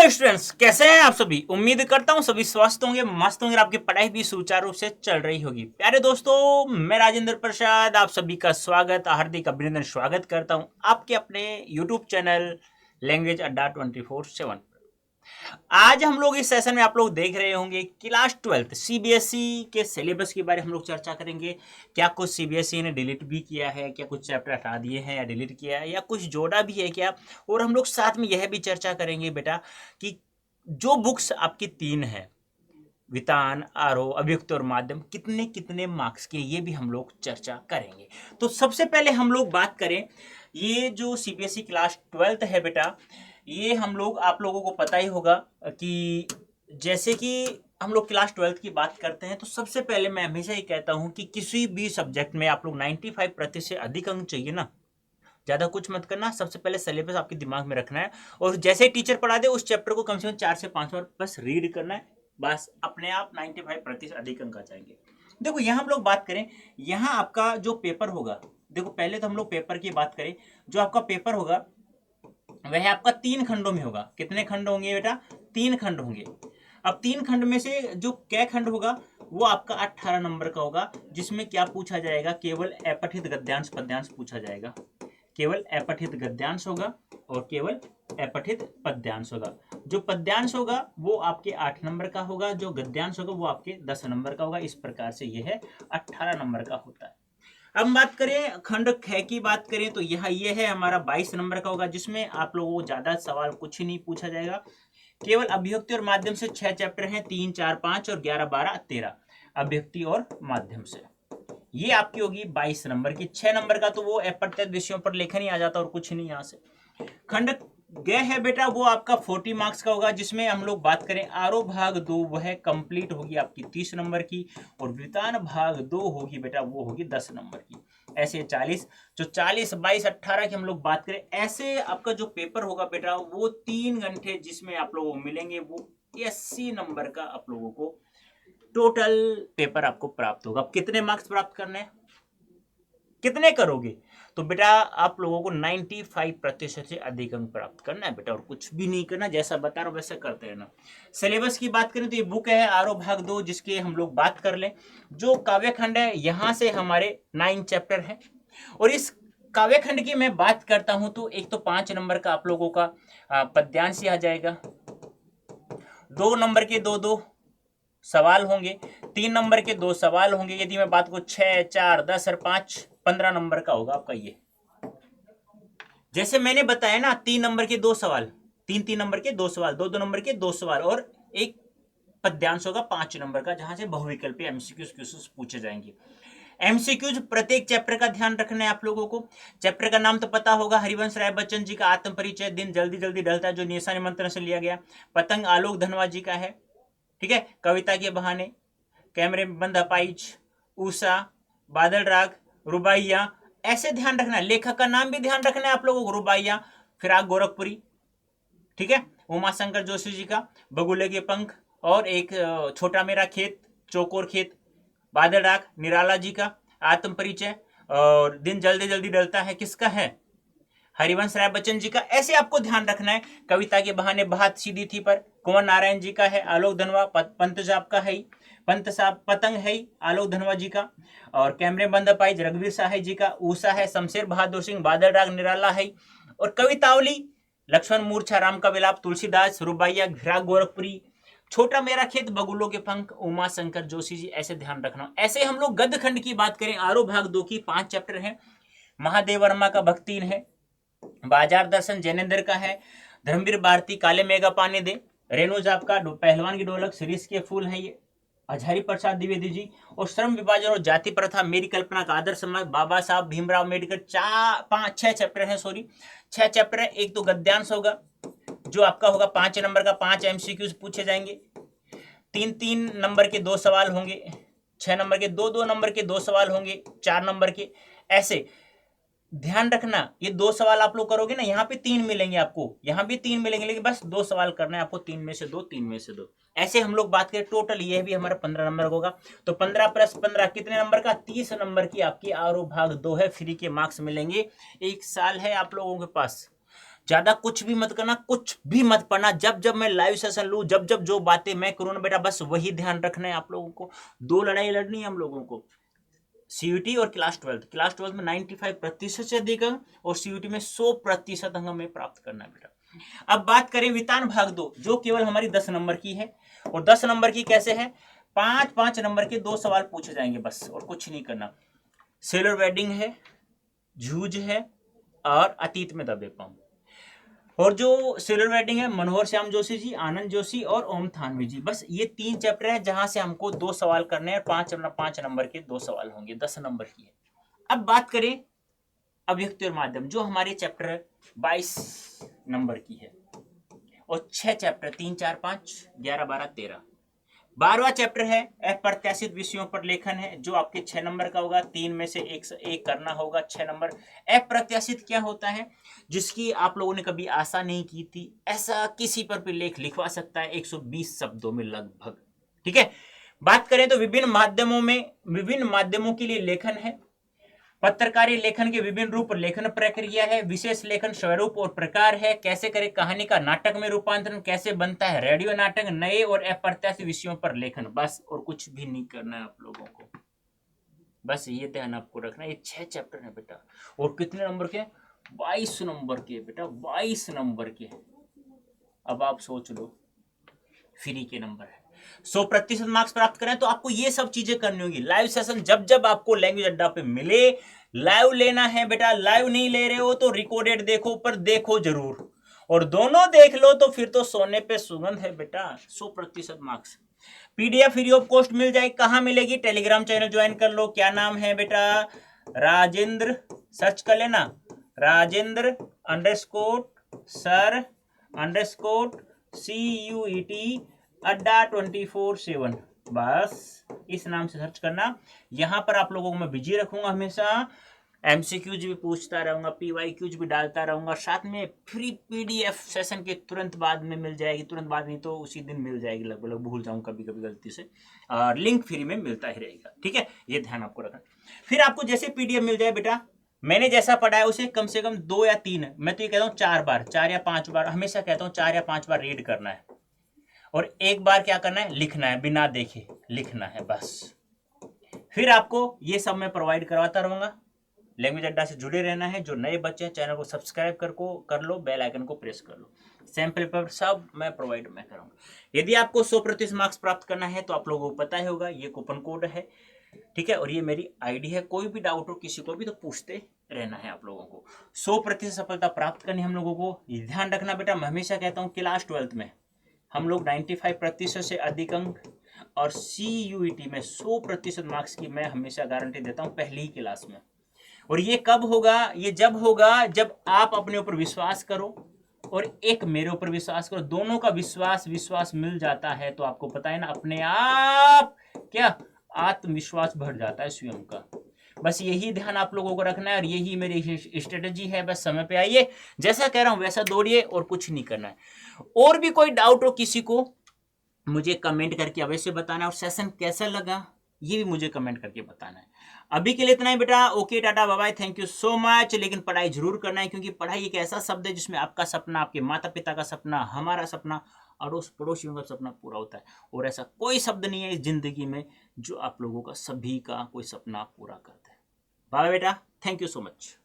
Hello students, कैसे हैं आप सभी। उम्मीद करता हूं सभी स्वस्थ होंगे, मस्त होंगे, आपकी पढ़ाई भी सुचारू रूप से चल रही होगी। प्यारे दोस्तों, मैं राजेंद्र प्रसाद आप सभी का स्वागत, हार्दिक अभिनंदन स्वागत करता हूं आपके अपने यूट्यूब चैनल लैंग्वेज अड्डा 24/7। आज हम लोग इस सेशन में आप लोग देख रहे होंगे क्लास 12 सीबीएसई के सिलेबस के बारे में हम लोग चर्चा करेंगे। क्या कुछ सीबीएसई ने डिलीट भी किया है, क्या कुछ चैप्टर हटा दिए हैं या डिलीट किया है, या कुछ जोड़ा भी है क्या। और हम लोग साथ में यह भी चर्चा करेंगे बेटा कि जो बुक्स आपकी 3 है, वितान, आरोह, अभियुक्त और माध्यम, कितने कितने मार्क्स के, ये भी हम लोग चर्चा करेंगे। तो सबसे पहले हम लोग बात करें, ये जो सीबीएसई क्लास 12 है बेटा, ये हम लोग, आप लोगों को पता ही होगा कि जैसे कि हम लोग क्लास 12 की बात करते हैं तो सबसे पहले मैं हमेशा ही कहता हूं कि किसी भी सब्जेक्ट में आप लोग 95% से अधिक अंक चाहिए ना, ज्यादा कुछ मत करना। सबसे पहले सिलेबस आपके दिमाग में रखना है और जैसे ही टीचर पढ़ा दे उस चैप्टर को कम से कम 4 से 5 बार बस रीड करना है, बस अपने आप 95% अधिक अंक आ जाएंगे। देखो यहाँ हम लोग बात करें, यहाँ आपका जो पेपर होगा, देखो पहले तो हम लोग पेपर की बात करें। जो आपका पेपर होगा वह आपका 3 खंडों में होगा। कितने खंड होंगे बेटा? 3 खंड होंगे। अब 3 खंड में से जो कै खंड होगा वो आपका 18 नंबर का होगा, जिसमें क्या पूछा जाएगा? केवल अपठित गद्यांश पद्यांश पूछा जाएगा। केवल अपठित गद्यांश होगा और केवल अपठित पद्यांश होगा। जो पद्यांश होगा वो आपके 8 नंबर का होगा, जो गद्यांश होगा वो आपके 10 नंबर का होगा। इस प्रकार से यह 18 नंबर का होता है। अब बात करें खंड ख की बात करें तो ये है हमारा 22 नंबर का होगा, जिसमें आप लोगों को ज्यादा सवाल कुछ ही नहीं पूछा जाएगा। केवल अभिव्यक्ति और माध्यम से 6 चैप्टर हैं, 3, 4, 5 और 11, 12, 13 अभिव्यक्ति और माध्यम से। ये आपकी होगी 22 नंबर की। 6 नंबर का तो वो अपठित विषयों पर लेखन ही आ जाता और कुछ नहीं यहाँ से। खंड ग है बेटा, वो आपका 40 मार्क्स का होगा, जिसमें हम लोग बात करें आरोह भाग 2 वह कंप्लीट होगी आपकी 30 नंबर की, और वितान भाग 2 होगी बेटा वो होगी 10 नंबर की। ऐसे 40, जो 40, 22, 18 की हम लोग बात करें, ऐसे आपका जो पेपर होगा बेटा वो 3 घंटे जिसमें आप लोगों को मिलेंगे, वो 80 नंबर का आप लोगों को टोटल पेपर आपको प्राप्त होगा। अब कितने मार्क्स प्राप्त करने हैं, कितने करोगे? तो बेटा आप लोगों को 95% से अधिक अंक प्राप्त करना है बेटा, और कुछ भी नहीं करना, जैसा बता रहा हूं वैसा करते रहना। सिलेबस की बात करें तो ये बुक है आरोह भाग 2, जिसके हम लोग बात कर लें। जो काव्य खंड है यहां से हमारे 9 चैप्टर है, और इस काव्य खंड की मैं बात करता हूं तो एक तो 5 नंबर का आप लोगों का पद्यांश आ जाएगा, 2 नंबर के 2 सवाल होंगे, 3 नंबर के 2 सवाल होंगे। यदि मैं बात को 6, 4, 10 और 5, 15 नंबर का होगा आपका ये। जैसे मैंने बताया ना, 3 नंबर के 2 सवाल, 3 नंबर के 2 सवाल, 2 नंबर के 2 सवाल, और एक पद्यांश होगा 5 नंबर का, जहां से बहुविकल्पीय एमसीक्यूज क्वेश्चंस पूछे जाएंगे। एमसीक्यूज प्रत्येक चैप्टर का ध्यान रखना है आप लोगों को। चैप्टर का नाम तो पता होगा, हरिवंश राय बच्चन जी का आत्म परिचय, दिन जल्दी जल्दी ढलता है, जो निशा निमंत्रण से लिया गया। पतंग आलोक धनवा जी का है, ठीक है। कविता के बहाने, कैमरे में बंद अपाइज, ऊषा, बादल राग, रुबाइया, ऐसे ध्यान रखना है। लेखक का नाम भी ध्यान रखना है आप लोगों को, रुबाइया, फिराक गोरखपुरी, ठीक है। उमा शंकर जोशी जी का बगुले के पंख, और एक छोटा मेरा खेत, चौकोर खेत। बादल राग निराला जी का आत्म परिचय, और दिन जल्दी जल्दी डलता है किसका है? हरिवंश राय बच्चन जी का। ऐसे आपको ध्यान रखना है। कविता के बहाने बात सीधी थी पर कुंवर नारायण जी का है। आलोक धनवा पंत साहब का है, पंत साहब पतंग है आलोक धनवा जी का। और कैमरे बंद पाइज रघुवीर साहे जी का। ऊषा है शमशेर बहादुर सिंह, बादल राग निराला है। और कवितावली लक्ष्मण मूर्छा, राम का विलाप तुलसीदास, रुबाइया घिराग गोरखपुरी, छोटा मेरा खेत, बगुलों के पंख, उमा शंकर जोशी जी। ऐसे ध्यान रखना। ऐसे हम लोग गद्य खंड की बात करें, आरोह भाग 2 की 5 चैप्टर है। महादेव वर्मा का भक्तिन है, बाजार दर्शन जैनेन्द्र का है, धर्मवीर भारती काले मेगा पाने दे, रेणु जाप का पहलवान की ढोलक, शिरीष के फूल है ये, हजारी प्रसाद द्विवेदी जी। और श्रम विभाजन और जाति प्रथा, मेरी कल्पना का आदर्श समाज, बाबा साहब भीमराव अम्बेडकर। 6 चैप्टर है, सॉरी 6 चैप्टर है। एक तो गद्यांश होगा जो आपका होगा 5 नंबर का, 5 एमसीक्यूज पूछे जाएंगे। 3 नंबर के 2 सवाल होंगे, 6 नंबर के 2 नंबर के 2 सवाल होंगे, 4 नंबर के। ऐसे ध्यान रखना, ये 2 सवाल आप लोग करोगे ना, यहाँ पे 3 मिलेंगे आपको, यहाँ भी 3 मिलेंगे, लेकिन बस 2 सवाल करना है आपको, 3 में से 2, 3 में से 2। ऐसे हम लोग बात करें टोटल, ये भी हमारा 15 नंबर होगा। तो 15 + 15 कितने नंबर का? 30 नंबर की आपकी आरोह भाग 2 है। फ्री के मार्क्स मिलेंगे, 1 साल है आप लोगों के पास। ज्यादा कुछ भी मत करना, कुछ भी मत पढ़ना। जब जब मैं लाइव सेशन लूँ, जब जब जो बातें मैं करूँ ना बेटा, बस वही ध्यान रखना है आप लोगों को। दो लड़ाई लड़नी है हम लोगों को, सीयूटी और क्लास ट्वेल्थ में 95% से अधिक अंक और सीयूटी में 100% अंक हमें प्राप्त करना है बेटा। अब बात करें वितान भाग 2, जो केवल हमारी 10 नंबर की है। और 10 नंबर की कैसे है, 5-5 नंबर के 2 सवाल पूछे जाएंगे बस, और कुछ नहीं करना। सेलर वेडिंग है, जूझ है और अतीत में दबे पाऊं। और जो सिल्वर वेडिंग है, मनोहर श्याम जोशी जी, आनंद जोशी और ओम थानवी जी, बस ये 3 चैप्टर है जहां से हमको 2 सवाल करने हैं। 5 नंबर के 2 सवाल होंगे, 10 नंबर की है। अब बात करें अभिव्यक्ति और माध्यम, जो हमारे चैप्टर 22 नंबर की है, और 6 चैप्टर 3, 4, 5, 11, 12, 13। 12वां चैप्टर है अप्रत्याशित विषयों पर लेखन है, जो आपके 6 नंबर का होगा। 3 में से एक करना होगा, 6 नंबर। अप्रत्याशित क्या होता है, जिसकी आप लोगों ने कभी आशा नहीं की थी, ऐसा किसी पर भी लेख लिखवा सकता है 120 शब्दों में लगभग। ठीक है। बात करें तो विभिन्न माध्यमों के लिए लेखन है। पत्रकारी लेखन के विभिन्न रूप, लेखन प्रक्रिया है, विशेष लेखन स्वरूप और प्रकार है, कैसे करें कहानी का नाटक में रूपांतरण, कैसे बनता है रेडियो नाटक, नए और अप्रत्याशित विषयों पर लेखन, बस। और कुछ भी नहीं करना है आप लोगों को, बस ये ध्यान आपको रखना है। ये 6 चैप्टर है बेटा, और कितने नंबर के, 22 नंबर के बेटा, 22 नंबर के। अब आप सोच लो, फ्री के नंबर है। 100% मार्क्स प्राप्त करें तो आपको ये सब चीजें करनी होगी। लाइव सेशन जब जब आपको लैंग्वेज अड्डा पे मिले, लाइव लेना है बेटा। लाइव नहीं ले रहे हो तो रिकॉर्डेड देखो, पर देखो जरूर। और दोनों देख लो तो फिर तो सोने पे सुगंध है बेटा। 100% marks. PDF free of cost मिल जाएगी। कहां मिलेगी, टेलीग्राम चैनल ज्वाइन कर लो। क्या नाम है बेटा, राजेंद्र, सर्च कर लेना, राजेंद्र _सर _CUET अड्डा 24/7, बस इस नाम से सर्च करना। यहां पर आप लोगों को मैं बिजी रखूंगा हमेशा। एमसीक्यूज भी पूछता रहूंगा, पीवाईक्यूज भी डालता रहूंगा, साथ में फ्री पीडीएफ सेशन के तुरंत बाद में मिल जाएगी। तुरंत बाद नहीं तो उसी दिन मिल जाएगी, लगभग भूल जाऊं कभी कभी गलती से। और लिंक फ्री में मिलता ही रहेगा। ठीक है, ये ध्यान आपको रखना। फिर आपको जैसे पीडीएफ मिल जाए बेटा, मैंने जैसा पढ़ा है उसे कम से कम 2 या 3, मैं तो ये कहता हूँ 4 बार, 4 या 5 बार, हमेशा कहता हूँ 4 या 5 बार रीड करना है। और एक बार क्या करना है, लिखना है, बिना देखे लिखना है, बस। फिर आपको ये सब मैं प्रोवाइड करवाता रहूंगा। लैंग्वेज अड्डा से जुड़े रहना है। जो नए बच्चे हैं, चैनल को सब्सक्राइब कर लो, बेल आइकन को प्रेस कर लो। सैंपल पेपर सब मैं प्रोवाइड करूंगा। यदि आपको 100% मार्क्स प्राप्त करना है तो आप लोगों को पता ही होगा, ये कूपन कोड है। ठीक है, और ये मेरी आईडी है। कोई भी डाउट हो किसी को भी तो पूछते रहना है आप लोगों को। 100% सफलता प्राप्त करनी हम लोगों को। ध्यान रखना बेटा, मैं हमेशा कहता हूँ क्लास 12th में हम लोग 95% से अधिक अंक, और CUET में 100% मार्क्स की मैं हमेशा गारंटी देता हूँ पहली ही क्लास में। और ये कब होगा, ये जब होगा जब आप अपने ऊपर विश्वास करो और एक मेरे ऊपर विश्वास करो। दोनों का विश्वास मिल जाता है तो आपको पता है ना, अपने आप क्या आत्मविश्वास बढ़ जाता है स्वयं का। बस यही ध्यान आप लोगों को रखना है, और यही मेरी स्ट्रेटेजी है। बस समय पे आइए, जैसा कह रहा हूं वैसा दौड़िए, और कुछ नहीं करना है। और भी कोई डाउट हो किसी को, मुझे कमेंट करके अवश्य बताना। और सेशन कैसा लगा ये भी मुझे कमेंट करके बताना है। अभी के लिए इतना ही बेटा। Okay, tata, bye bye, thank you so much. लेकिन पढ़ाई जरूर करना है, क्योंकि पढ़ाई एक ऐसा शब्द है जिसमें आपका सपना, आपके माता पिता का सपना, हमारा सपना, अड़ोस पड़ोसियों का सपना पूरा होता है। और ऐसा कोई शब्द नहीं है इस जिंदगी में जो आप लोगों का, सभी का कोई सपना पूरा करता है। बाय बेटा, थैंक यू सो मच।